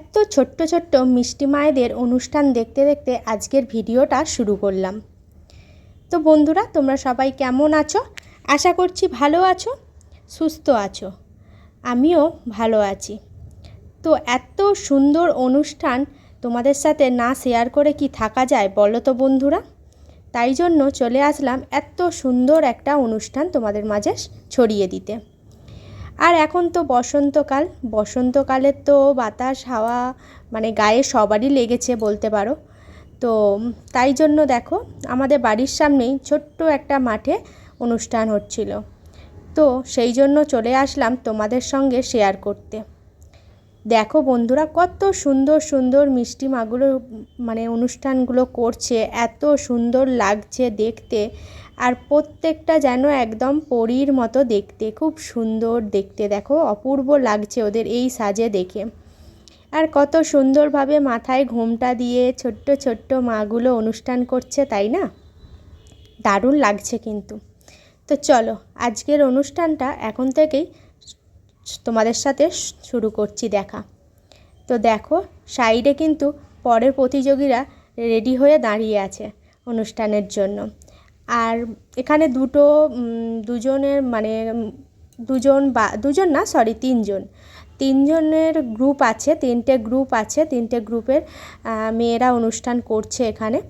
এত ছোট্ট ছোট্ট মিষ্টি মায়েদের অনুষ্ঠান দেখতে দেখতে আজকের ভিডিওটা শুরু করলাম। তো বন্ধুরা, তোমরা সবাই কেমন আছো? আশা করছি ভালো আছো, সুস্থ আছো। আমিও ভালো আছি। তো এত সুন্দর অনুষ্ঠান তোমাদের সাথে না শেয়ার করে কি থাকা যায় বলো তো বন্ধুরা? তাই জন্য চলে আসলাম এত সুন্দর একটা অনুষ্ঠান তোমাদের মাঝে ছড়িয়ে দিতে। আর এখন তো বসন্তকাল, বসন্তকালের তো বাতাস হাওয়া মানে গায়ে সবারই লেগেছে বলতে পারো। তো তাই জন্য দেখো, আমাদের বাড়ির সামনেই ছোট্ট একটা মাঠে অনুষ্ঠান হচ্ছিল। তো সেই জন্য চলে আসলাম তোমাদের সঙ্গে শেয়ার করতে। দেখো বন্ধুরা, কত সুন্দর সুন্দর মিষ্টি মাগুলো মানে অনুষ্ঠানগুলো করছে, এত সুন্দর লাগছে দেখতে। আর প্রত্যেকটা যেন একদম পরীর মতো দেখতে, খুব সুন্দর দেখতে। দেখো, অপূর্ব লাগছে ওদের এই সাজে দেখে। আর কত সুন্দরভাবে মাথায় ঘোমটা দিয়ে ছোট্ট ছোট্ট মাগুলো অনুষ্ঠান করছে, তাই না? দারুণ লাগছে কিন্তু। তো চলো, আজকের অনুষ্ঠানটা এখন থেকেই তোমাদের সাথে শুরু করছি দেখা। তো দেখো, সাইডে কিন্তু পরের প্রতিযোগীরা রেডি হয়ে দাঁড়িয়ে আছে অনুষ্ঠানের জন্য। আর এখানে দুজনের মানে তিনজনের গ্রুপ আছে, তিনটে গ্রুপ আছে, তিনটে গ্রুপের মেয়েরা অনুষ্ঠান করছে এখানে।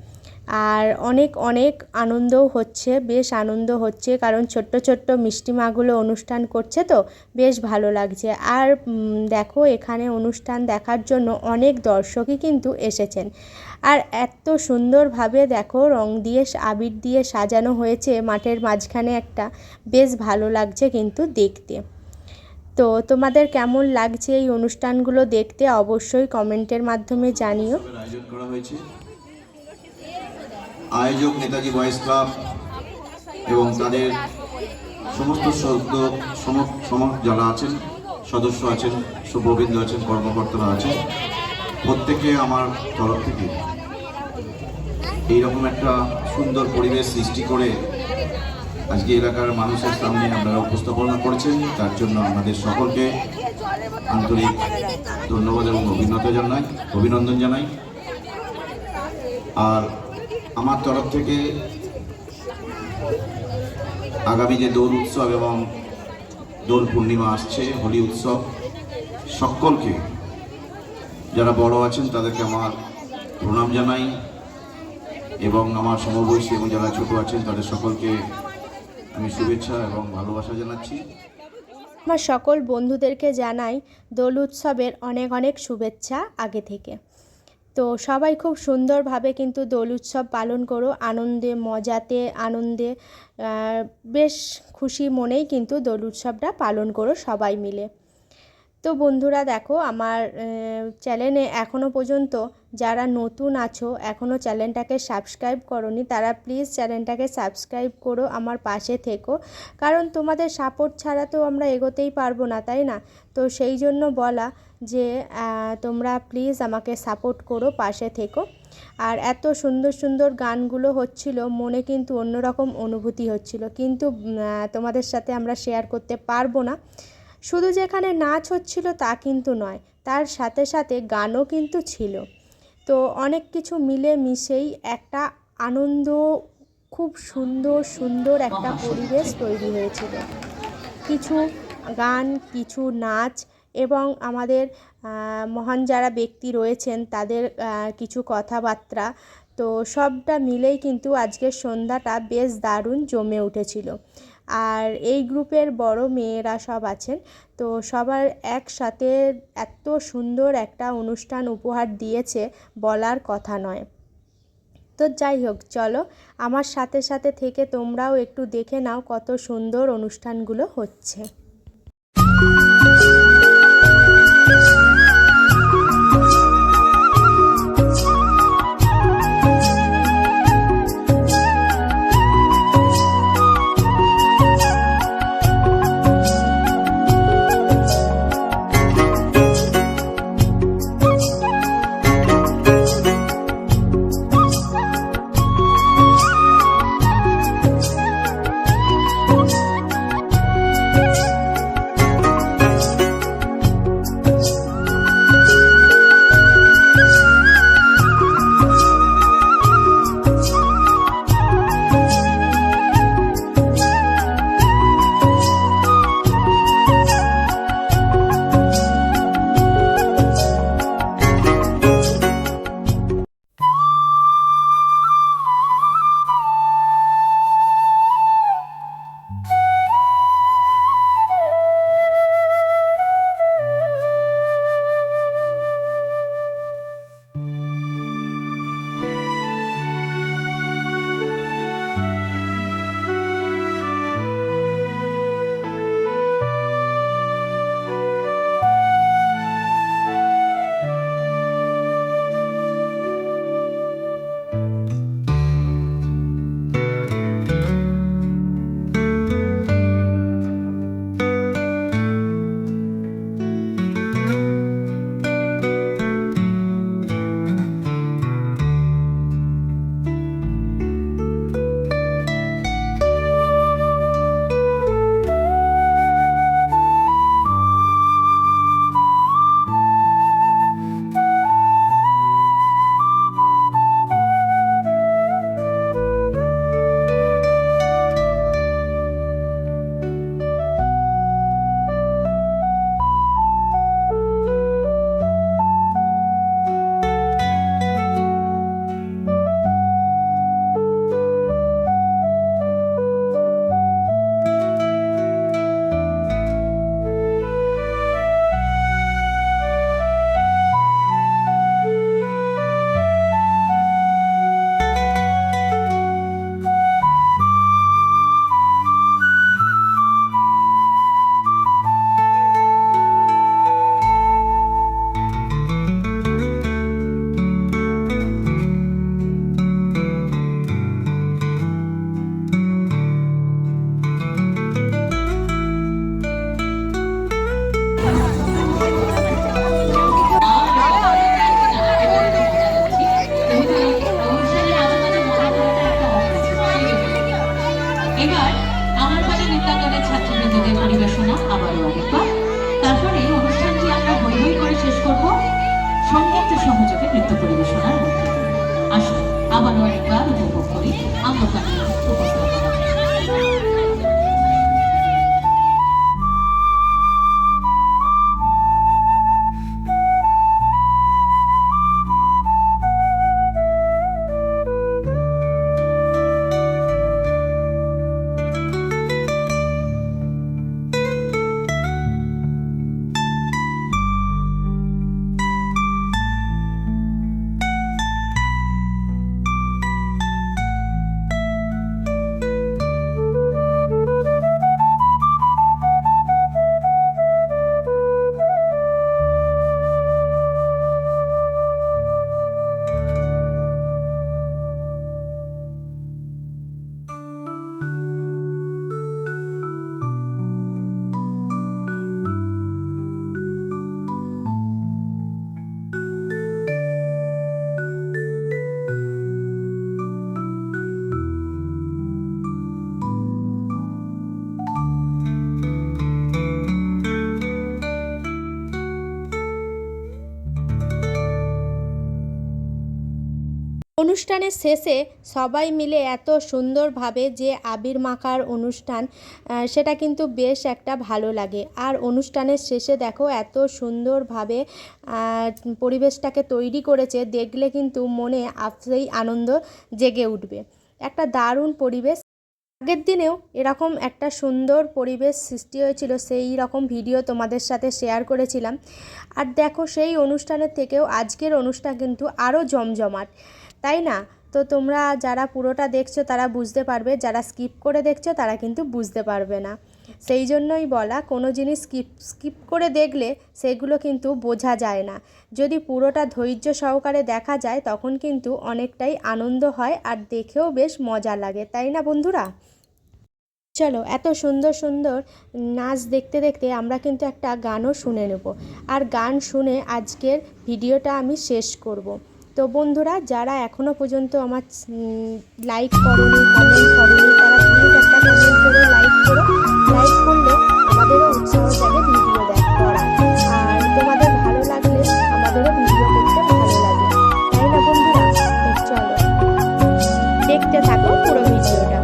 আর অনেক অনেক আনন্দও হচ্ছে, বেশ আনন্দ হচ্ছে, কারণ ছোট্ট ছোট্ট মিষ্টি মাগুলো অনুষ্ঠান করছে, তো বেশ ভালো লাগছে। আর দেখো, এখানে অনুষ্ঠান দেখার জন্য অনেক দর্শকই কিন্তু এসেছেন। আর এত সুন্দরভাবে দেখো রং দিয়ে আবির দিয়ে সাজানো হয়েছে মাঠের মাঝখানে একটা, বেশ ভালো লাগছে কিন্তু দেখতে। তো তোমাদের কেমন লাগছে এই অনুষ্ঠানগুলো দেখতে অবশ্যই কমেন্টের মাধ্যমে জানিও। আয়োজন করা হয়েছে। আয়োজক নেতাজি বয়েজ ক্লাব এবং তাদের সমস্ত যারা আছেন, সদস্য আছেন, শুভবৃন্দ আছেন, কর্মকর্তারা আছেন, প্রত্যেকে আমার তরফ থেকে এইরকম একটা সুন্দর পরিবেশ সৃষ্টি করে আজকে এলাকার মানুষের সামনে আপনারা উপস্থাপনা করেছেন, তার জন্য আমাদের সকলকে আন্তরিক ধন্যবাদ এবং অভিনন্দন জানাই। আর আমার তরফ থেকে আগামী যে দোল উৎসব এবং দোল পূর্ণিমা আসছে, হোলি উৎসব, সকলকে যারা বড় আছেন তাদেরকে আমার প্রণাম জানাই এবং আমার সমবয়সী এবং যারা ছোট আছেন তাদের সকলকে আমি শুভেচ্ছা এবং ভালোবাসা জানাচ্ছি। আমার সকল বন্ধুদেরকে জানাই দোল উৎসবের অনেক অনেক শুভেচ্ছা আগে থেকে। তো সবাই খুব সুন্দরভাবে কিন্তু দোল উৎসব পালন করো, আনন্দে মজাতে আনন্দে বেশ খুশি মনেই কিন্তু দোল উৎসবটা পালন করো সবাই মিলে। তো বন্ধুরা দেখো, আমার চ্যানেলে এখনও পর্যন্ত যারা নতুন আছো, এখনও চ্যানেলটাকে সাবস্ক্রাইব করোনি, তারা প্লিজ চ্যানেলটাকে সাবস্ক্রাইব করো, আমার পাশে থেকো। কারণ তোমাদের সাপোর্ট ছাড়া তো আমরা এগোতেই পারবো না, তাই না? তো সেই জন্য বলা যে তোমরা প্লিজ আমাকে সাপোর্ট করো, পাশে থেকো। আর এত সুন্দর সুন্দর গানগুলো হচ্ছিল, মনে কিন্তু অন্যরকম অনুভূতি হচ্ছিল, কিন্তু তোমাদের সাথে আমরা শেয়ার করতে পারবো না। শুধু যেখানে নাচ হচ্ছিল তা কিন্তু নয়, তার সাথে সাথে গানও কিন্তু ছিল। তো অনেক কিছু মিলে মিশেই একটা আনন্দ, খুব সুন্দর সুন্দর একটা পরিবেশ তৈরি হয়েছিল। কিছু গান, কিছু নাচ এবং আমাদের মহান যারা ব্যক্তি রয়েছেন তাদের কিছু কথাবার্তা, তো সবটা মিলেই কিন্তু আজকের সন্ধ্যাটা বেশ দারুণ জমে উঠেছিল। আর এই গ্রুপের বড় মেয়েরা সব আছেন, তো সবার একসাথে এত সুন্দর একটা অনুষ্ঠান উপহার দিয়েছে, বলার কথা নয়। তো যাই হোক, চলো আমার সাথে সাথে থেকে তোমরাও একটু দেখে নাও কত সুন্দর অনুষ্ঠানগুলো হচ্ছে। অনুষ্ঠানের শেষে সবাই মিলে এত সুন্দরভাবে যে আবির মাখার অনুষ্ঠান, সেটা কিন্তু বেশ একটা ভালো লাগে। আর অনুষ্ঠানের শেষে দেখো এত সুন্দরভাবে পরিবেশটাকে তৈরি করেছে, দেখলে কিন্তু মনে সেই আনন্দ জেগে উঠবে। একটা দারুণ পরিবেশ। আগের দিনেও এরকম একটা সুন্দর পরিবেশ সৃষ্টি হয়েছিল, সেই রকম ভিডিও তোমাদের সাথে শেয়ার করেছিলাম। আর দেখো সেই অনুষ্ঠানের থেকেও আজকের অনুষ্ঠান কিন্তু আরও জমজমাট, তাই না? তো তোমরা যারা পুরোটা দেখছো তারা বুঝতে পারবে, যারা স্কিপ করে দেখছো তারা কিন্তু বুঝতে পারবে না। সেই জন্যই বলা, কোনো জিনিস স্কিপ করে দেখলে সেগুলো কিন্তু বোঝা যায় না। যদি পুরোটা ধৈর্য সহকারে দেখা যায় তখন কিন্তু অনেকটাই আনন্দ হয় আর দেখেও বেশ মজা লাগে, তাই না বন্ধুরা? চলো, এত সুন্দর সুন্দর নাচ দেখতে দেখতে আমরা কিন্তু একটা গানও শুনে নেব। আর গান শুনে আজকের ভিডিওটা আমি শেষ করব। তো বন্ধুরা, যারা এখনও পর্যন্ত আমার লাইক করোনি, কমেন্ট করোনি, তারা প্লিজ একটা কমেন্ট করে লাইক করো। লাইক করলে আমাদেরও উৎসাহ জাগে ভিডিও করা। আর তোমাদের ভালো লাগলে আমাদেরও ভিডিও করতে ভালো লাগে, তাই না বন্ধুরা? তো চলো, দেখতে থাকো পুরো ভিডিওটা।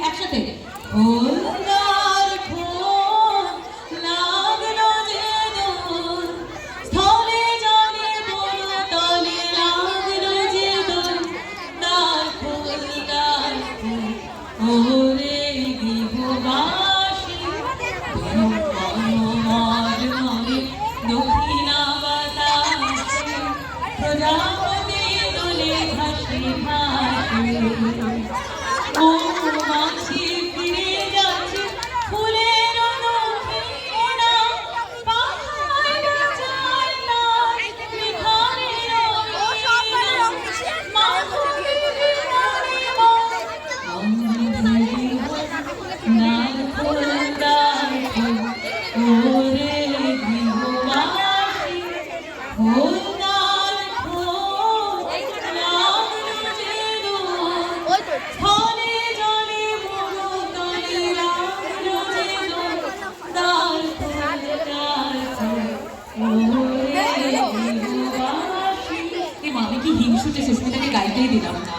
একসাথে আমি কি হিংসুটে সুস্মিতাকে গাইতেই দিলাম না।